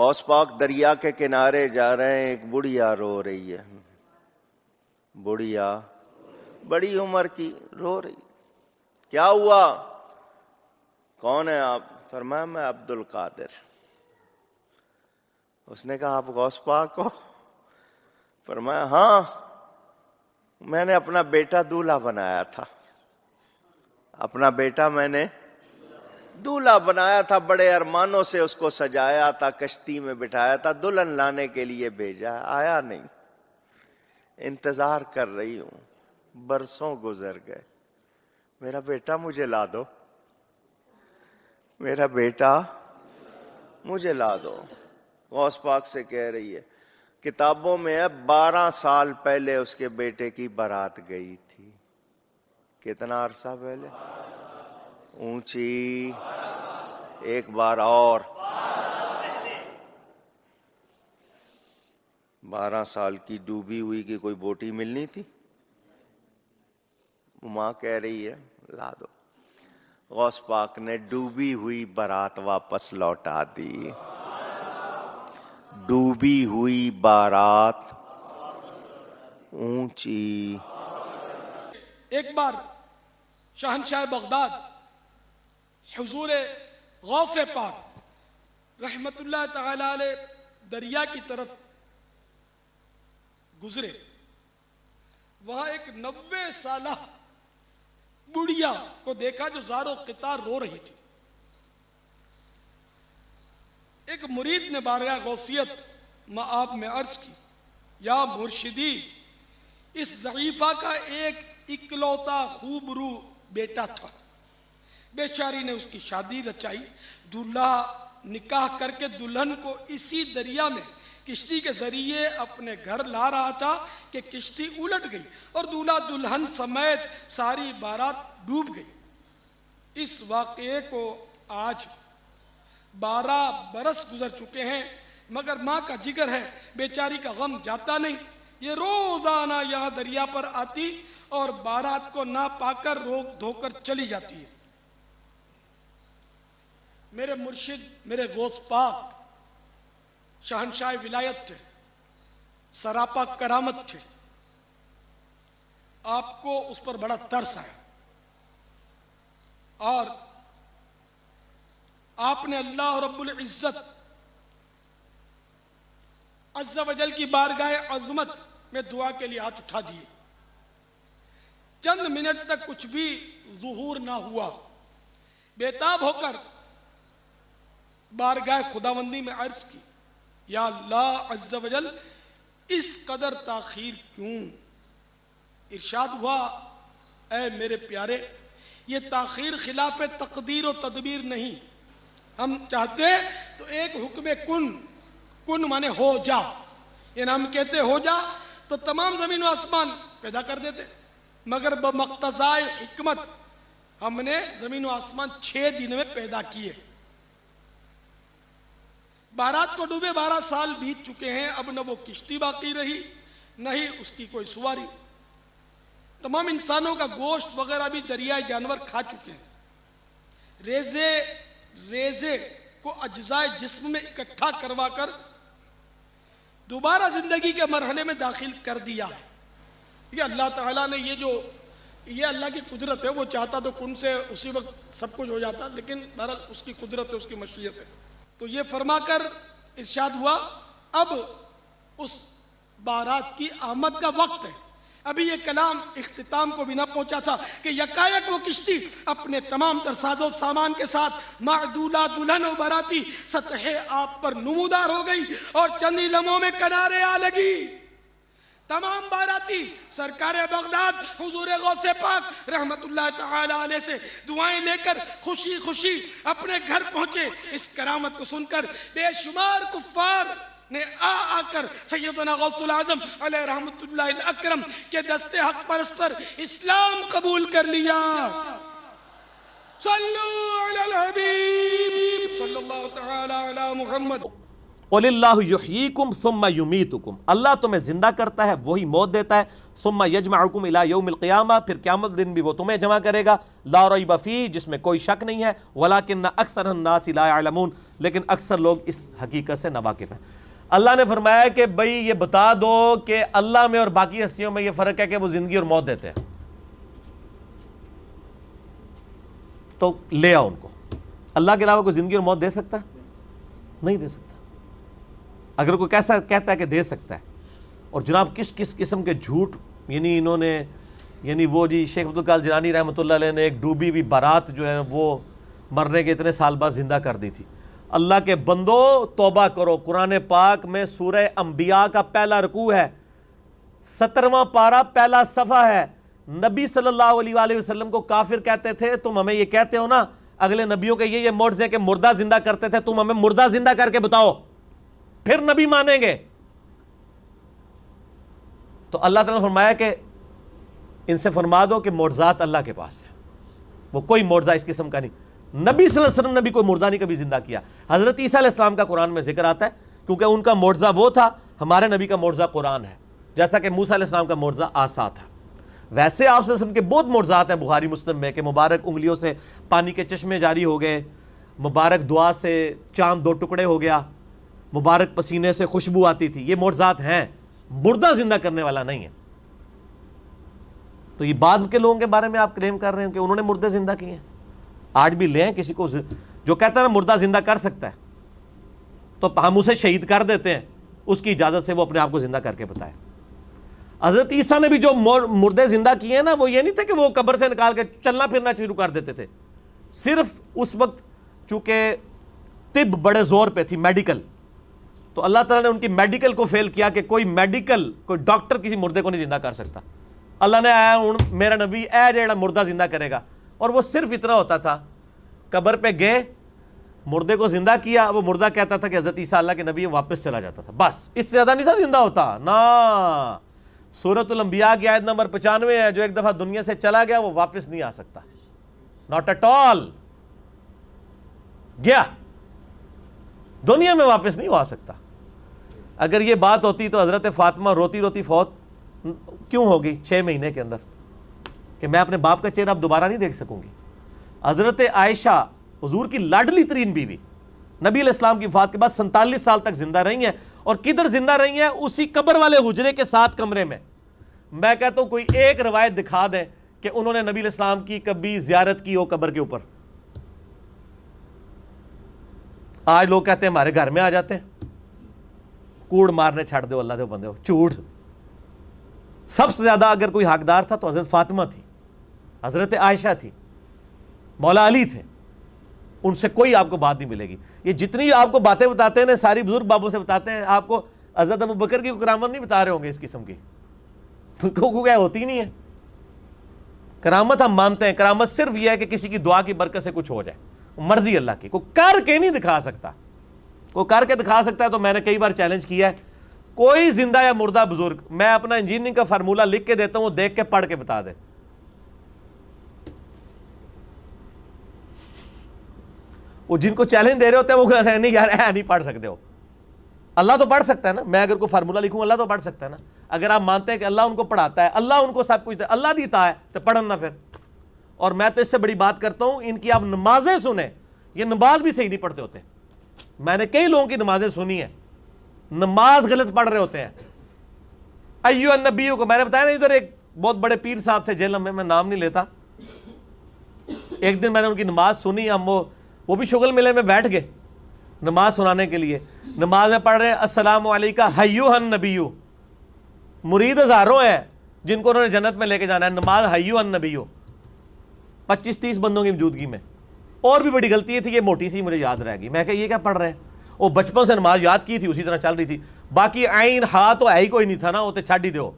غوث پاک دریا کے کنارے جا رہے ہیں، ایک بڑھیا رو رہی ہے، بڑھیا بڑی عمر کی رو رہی. کیا ہوا؟ کون ہے آپ؟ فرمایا میں عبد القادر. اس نے کہا آپ غوث پاک ہو؟ فرمایا ہاں، میں نے اپنا بیٹا دولہا بنایا تھا، اپنا بیٹا میں نے دولہا بنایا تھا، بڑے ارمانوں سے اس کو سجایا تھا، کشتی میں بٹھایا تھا، دلہن لانے کے لیے بھیجا، آیا نہیں، انتظار کر رہی ہوں، برسوں گزر گئے، میرا بیٹا مجھے لا دو، میرا بیٹا مجھے لا دو. غوث پاک سے کہہ رہی ہے، کتابوں میں ہے 12 سال پہلے اس کے بیٹے کی بارات گئی تھی. کتنا عرصہ پہلے؟ اونچی ایک بار اور 12 سال کی ڈوبی ہوئی کی کوئی بوٹی ملنی تھی؟ ماں کہہ رہی ہے لا دو. غوث پاک نے ڈوبی ہوئی بارات واپس لوٹا دی. ڈوبی ہوئی بارات اونچی. ایک بار شہنشاہ بغداد حضور غوث پاک رحمت اللہ تعالی علیہ دریا کی طرف گزرے. وہاں ایک 90 سالہ بڑھیا کو دیکھا جو زار و قطار رو رہی تھی. ایک مرید نے بارگاہ غوثیت مآب میں عرض کی، یا مرشدی، اس ضعیفہ کا ایک اکلوتا خوب رو بیٹا تھا، بیچاری نے اس کی شادی رچائی، دولہا نکاح کر کے دلہن کو اسی دریا میں کشتی کے ذریعے اپنے گھر لا رہا تھا کہ کشتی الٹ گئی اور دولہا دلہن سمیت ساری بارات ڈوب گئی. اس واقعے کو آج 12 برس گزر چکے ہیں، مگر ماں کا جگر ہے، بیچاری کا غم جاتا نہیں. یہ روزانہ یہاں دریا پر آتی اور بارات کو نہ پا کر روک دھو کر چلی جاتی ہے. میرے مرشد میرے غوث پاک شہنشاہ ولایت تھے، سراپا کرامت تھے. آپ کو اس پر بڑا ترس آیا اور آپ نے اللہ رب العزت عز و جل کی بارگاہ عظمت میں دعا کے لیے ہاتھ اٹھا دیے. چند منٹ تک کچھ بھی ظہور نہ ہوا. بےتاب ہو کر بارگاہ خداوندی میں عرض کی، یا اللہ عز و جل اس قدر تاخیر کیوں؟ ارشاد ہوا، اے میرے پیارے، یہ تاخیر خلاف تقدیر و تدبیر نہیں. ہم چاہتے تو ایک حکم کن مانے ہو جا، یعنی ہم کہتے ہو جا تو تمام زمین و آسمان پیدا کر دیتے، مگر بمقتضائے حکمت ہم نے زمین و آسمان 6 دن میں پیدا کیے. بارات کو ڈوبے 12 سال بیت چکے ہیں، اب نہ وہ کشتی باقی رہی نہ ہی اس کی کوئی سواری. تمام انسانوں کا گوشت وغیرہ بھی دریائے جانور کھا چکے ہیں. ریزے کو اجزائے جسم میں اکٹھا کروا کر دوبارہ زندگی کے مرحلے میں داخل کر دیا ہے. یہ اللہ تعالیٰ نے یہ اللہ کی قدرت ہے. وہ چاہتا تو کن سے اسی وقت سب کچھ ہو جاتا، لیکن بہرحال اس کی قدرت ہے، اس کی مشیت ہے. تو یہ فرما کر ارشاد ہوا، اب اس بارات کی آمد کا وقت ہے. ابھی یہ کلام اختتام کو بھی نہ پہنچا تھا کہ یکایک وہ کشتی اپنے تمام تر ساز و سامان کے ساتھ معدولہ دلہن و باراتی سطح آب پر نمودار ہو گئی اور چند ہی لمحوں میں کنارے آ لگی. تمام باراتی سرکار بغداد حضور غوث پاک رحمت اللہ تعالی علیہ سے دعائیں لے کر خوشی خوشی اپنے گھر پہنچے. اس کرامت کو سن کر بے شمار کفار نے آ کر سیدنا غوث العظم علیہ رحمت اللہ الاکرم کے دستے حق پرست پر اسلام قبول کر لیا. صلو علی الحبیب صلی اللہ تعالی علی محمد. قُلِ اللَّهُ يُحْيِيكُمْ ثُمَّ يُمِيتُكُمْ، اللہ تمہیں زندہ کرتا ہے وہی موت دیتا ہے، ثُمَّ يَجْمَعُكُمْ إِلَى يَوْمِ الْقِيَامَةِ، پھر قیامت دن بھی وہ تمہیں جمع کرے گا، لا ریب فیہ، جس میں کوئی شک نہیں ہے، وَلَٰكِنَّ أَكْثَرَ النَّاسِ لَا يَعْلَمُونَ، لیکن اکثر لوگ اس حقیقت سے ناواقف ہیں۔ اللہ نے فرمایا کہ بھئی یہ بتا دو کہ اللہ میں اور باقی ہستیوں میں یہ فرق ہے کہ وہ زندگی اور موت دیتے ہیں، تو لے آؤ ان کو۔ اللہ کے علاوہ کوئی زندگی اور موت دے سکتا ہے؟ نہیں دے سکتا۔ اگر کوئی کیسا کہتا ہے کہ دے سکتا ہے، اور جناب کس کس قسم کے جھوٹ، یعنی انہوں نے، یعنی وہ جی شیخ عبدالقادر جیلانی رحمۃ اللہ علیہ نے ایک ڈوبی ہوئی بارات جو ہے وہ مرنے کے اتنے سال بعد زندہ کر دی تھی۔ اللہ کے بندو توبہ کرو، قرآن پاک میں سورہ انبیاء کا پہلا رکوع ہے، 17واں پارہ پہلا صفحہ ہے۔ نبی صلی اللہ علیہ وآلہ وسلم کو کافر کہتے تھے، تم ہمیں یہ کہتے ہو نا اگلے نبیوں کے یہ معجزے کہ مردہ زندہ کرتے تھے، تم ہمیں مردہ زندہ کر کے بتاؤ پھر نبی مانیں گے۔ تو اللہ تعالیٰ نے فرمایا کہ ان سے فرما دو کہ معجزات اللہ کے پاس ہے، وہ کوئی معجزہ اس قسم کا نہیں۔ نبی صلی اللہ علیہ وسلم نے بھی کوئی مردہ نہیں کبھی زندہ کیا۔ حضرت عیسیٰ علیہ السلام کا قرآن میں ذکر آتا ہے کیونکہ ان کا معجزہ وہ تھا، ہمارے نبی کا معجزہ قرآن ہے، جیسا کہ موسیٰ علیہ السلام کا معجزہ عصا تھا۔ ویسے آپ صلی اللہ علیہ وسلم کے بہت معجزات ہیں بخاری مسلم میں، کہ مبارک انگلیوں سے پانی کے چشمے جاری ہو گئے، مبارک دعا سے چاند 2 ٹکڑے ہو گیا، مبارک پسینے سے خوشبو آتی تھی، یہ معجزات ہیں، مردہ زندہ کرنے والا نہیں ہے۔ تو یہ بعد کے لوگوں کے بارے میں آپ کلیم کر رہے ہیں کہ انہوں نے مردے زندہ کیے ہیں؟ آج بھی لیں کسی کو جو کہتا ہے نا مردہ زندہ کر سکتا ہے، تو ہم اسے شہید کر دیتے ہیں، اس کی اجازت سے وہ اپنے آپ کو زندہ کر کے بتائے۔ حضرت عیسیٰ نے بھی جو مردے زندہ کیے ہیں نا، وہ یہ نہیں تھے کہ وہ قبر سے نکال کے چلنا پھرنا شروع کر دیتے تھے، صرف اس وقت چونکہ طب بڑے زور پہ تھی، میڈیکل، تو اللہ تعالیٰ نے ان کی میڈیکل کو فیل کیا کہ کوئی ڈاکٹر کسی مردے کو نہیں زندہ کر سکتا۔ اللہ نے آیا ہوں میرا نبی اے جیڑا مردہ زندہ کرے گا، اور وہ صرف اتنا ہوتا تھا، قبر پہ گئے مردے کو زندہ کیا، وہ مردہ کہتا تھا کہ حضرت عیسیٰ اللہ کے نبی، واپس چلا جاتا تھا، بس اس سے زیادہ نہیں تھا زندہ ہوتا نا۔ سورۃ الانبیاء کی آیت نمبر 95 ہے، جو ایک دفعہ دنیا سے چلا گیا وہ واپس نہیں آ سکتا، ناٹ ایٹ آل، گیا دنیا میں واپس نہیں آ سکتا۔ اگر یہ بات ہوتی تو حضرت فاطمہ روتی روتی فوت کیوں ہوگی 6 مہینے کے اندر، کہ میں اپنے باپ کا چہرہ اب دوبارہ نہیں دیکھ سکوں گی۔ حضرت عائشہ حضور کی لاڈلی ترین بیوی، نبی علیہ السلام کی وفات کے بعد 47 سال تک زندہ رہی ہیں، اور کدھر زندہ رہی ہیں؟ اسی قبر والے حجرے کے 7 کمرے میں۔ میں کہتا ہوں کوئی ایک روایت دکھا دیں کہ انہوں نے نبی علیہ السلام کی کبھی زیارت کی ہو قبر کے اوپر۔ آج لوگ کہتے ہیں ہمارے گھر میں آ جاتے ہیں، کوڑ مارنے چھڑ دو اللہ دے بندے ہو، جھوٹ۔ سب سے زیادہ اگر کوئی حقدار تھا تو حضرت فاطمہ تھی، حضرت عائشہ تھی، مولا علی تھے، ان سے کوئی آپ کو بات نہیں ملے گی۔ یہ جتنی آپ کو باتیں بتاتے ہیں ساری بزرگ بابوں سے بتاتے ہیں، آپ کو حضرت ابو بکر کی کرامت نہیں بتا رہے ہوں گے اس قسم کی، کیا ہوتی نہیں ہے کرامت۔ ہم مانتے ہیں کرامت صرف یہ ہے کہ کسی کی دعا کی برکت سے کچھ ہو جائے، مرضی اللہ کی، کوئی کر کے نہیں دکھا سکتا۔ کوئی کر کے دکھا سکتا ہے تو میں نے کئی بار چیلنج کیا ہے، کوئی زندہ یا مردہ بزرگ، میں اپنا انجینئرنگ کا فارمولہ لکھ کے دیتا ہوں، وہ دیکھ کے پڑھ کے بتا دے۔ وہ جن کو چیلنج دے رہے ہوتے ہیں وہ کہتے ہیں نہیں یار نہیں پڑھ سکتے ہو۔ اللہ تو پڑھ سکتا ہے نا، میں اگر کوئی فارمولہ لکھوں اللہ تو پڑھ سکتا ہے نا۔ اگر آپ مانتے ہیں کہ اللہ ان کو پڑھاتا ہے، اللہ ان کو سب کچھ اللہ دیتا ہے، تو پڑھن نا پھر۔ اور میں تو اس سے بڑی بات کرتا ہوں، ان کی آپ نمازیں سنیں، یہ نماز بھی صحیح نہیں پڑھتے ہوتے۔ میں نے کئی لوگوں کی نمازیں سنی ہیں، نماز غلط پڑھ رہے ہوتے ہیں۔ ایو النبیوں کو میں نے بتایا نا، ادھر ایک بہت بڑے پیر صاحب تھے جیلم میں نام نہیں لیتا، ایک دن میں نے ان کی نماز سنی، ہم وہ بھی شغل ملے میں بیٹھ گئے نماز سنانے کے لیے۔ نماز میں پڑھ رہے ہیں السلام علیکہ ایھا النبی، مرید ہزاروں ہیں جن کو انہوں نے جنت میں لے کے جانا ہے، نماز ایھا النبی 25-30 بندوں کی موجودگی میں۔ اور بھی بڑی غلطی تھی، یہ موٹی سی مجھے یاد رہ گئی، میں کہ یہ کیا پڑھ رہے ہیں؟ وہ بچپن سے نماز یاد کی تھی، اسی طرح چل رہی تھی، باقی عین ہا تو ہے ہی کوئی نہیں تھا نا، وہ تو چھڈ ہی دو۔